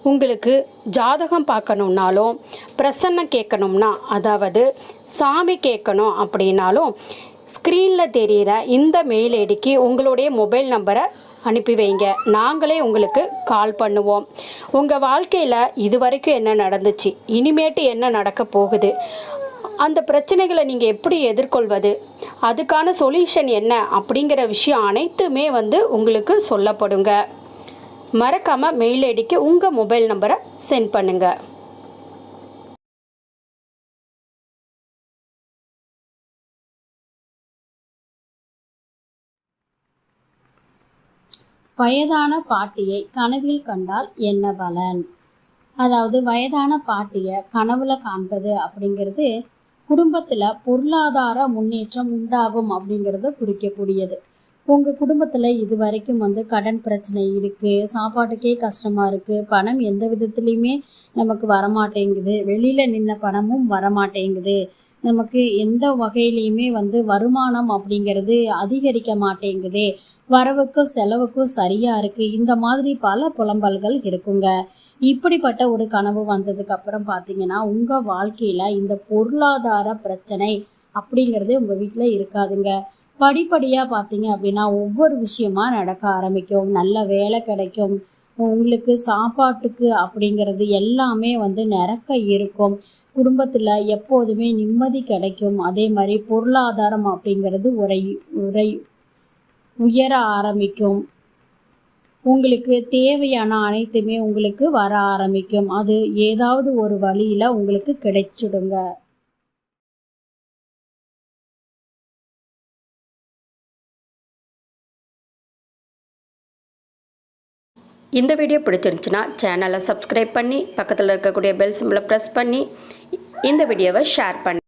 உங்களுக்கு ஜாதகம் பார்க்கணுன்னாலும் பிரசன்னம் கேட்கணும்னா, அதாவது சாமி கேட்கணும் அப்படின்னாலும் ஸ்க்ரீனில் தெரிகிற இந்த மெயில் ஐடிக்கு உங்களுடைய மொபைல் நம்பரை அனுப்பி வைங்க. நாங்களே உங்களுக்கு கால் பண்ணுவோம். உங்கள் வாழ்க்கையில் இது வரைக்கும் என்ன நடந்துச்சு, இனிமேட்டு என்ன நடக்க போகுது, அந்த பிரச்சனைகளை நீங்கள் எப்படி எதிர்கொள்வது, அதுக்கான சொல்யூஷன் என்ன அப்படிங்கிற விஷயம் அனைத்துமே உங்களுக்கு சொல்லப்படுங்க. மறக்காமல் மெயில் ஐடிக்கு உங்கள் மொபைல் நம்பரை சென்ட் பண்ணுங்கள். வயதான பாட்டியை கனவில் கண்டால் என்ன பலன்? அதாவது வயதான பாட்டியை கனவுல காண்பது அப்படிங்கிறது குடும்பத்தில் பொருளாதார முன்னேற்றம் உண்டாகும் அப்படிங்கிறத குறிக்கக்கூடியது. உங்கள் குடும்பத்தில் இது வரைக்கும் கடன் பிரச்சனை இருக்குது, சாப்பாட்டுக்கே கஷ்டமாக இருக்குது, பணம் எந்த விதத்துலேயுமே நமக்கு வரமாட்டேங்குது, வெளியில் நின்ன பணமும் வரமாட்டேங்குது, நமக்கு எந்த வகையிலையுமே வருமானம் அப்படிங்கிறது அதிகரிக்க மாட்டேங்குது, வரவுக்கும் செலவுக்கும் சரியாக இருக்குது, இந்த மாதிரி பல புலம்பல்கள் இருக்குங்க. இப்படிப்பட்ட ஒரு கனவு வந்ததுக்கு அப்புறம் பார்த்தீங்கன்னா உங்கள் வாழ்க்கையில் இந்த பொருளாதார பிரச்சனை அப்படிங்கிறது உங்கள் வீட்டில் இருக்காதுங்க. படிப்படியாக பார்த்தீங்க அப்படின்னா ஒவ்வொரு விஷயமா நடக்க ஆரம்பிக்கும். நல்ல வேலை கிடைக்கும், உங்களுக்கு சாப்பாட்டுக்கு அப்படிங்கிறது எல்லாமே நிரக்க இருக்கும், குடும்பத்தில் எப்போதுமே நிம்மதி கிடைக்கும். அதே மாதிரி பொருளாதாரம் அப்படிங்கிறது உயர ஆரம்பிக்கும். உங்களுக்கு தேவையான அனைத்துமே உங்களுக்கு வர ஆரம்பிக்கும். அது ஏதாவது ஒரு வழியில் உங்களுக்கு கிடைச்சிடுங்க. இந்த வீடியோ பிடிச்சிருந்துச்சுன்னா சேனலை சப்ஸ்கிரைப் பண்ணி பக்கத்தில் இருக்கக்கூடிய பெல் சிம்பிளை ப்ரெஸ் பண்ணி இந்த வீடியோவை ஷேர் பண்ணி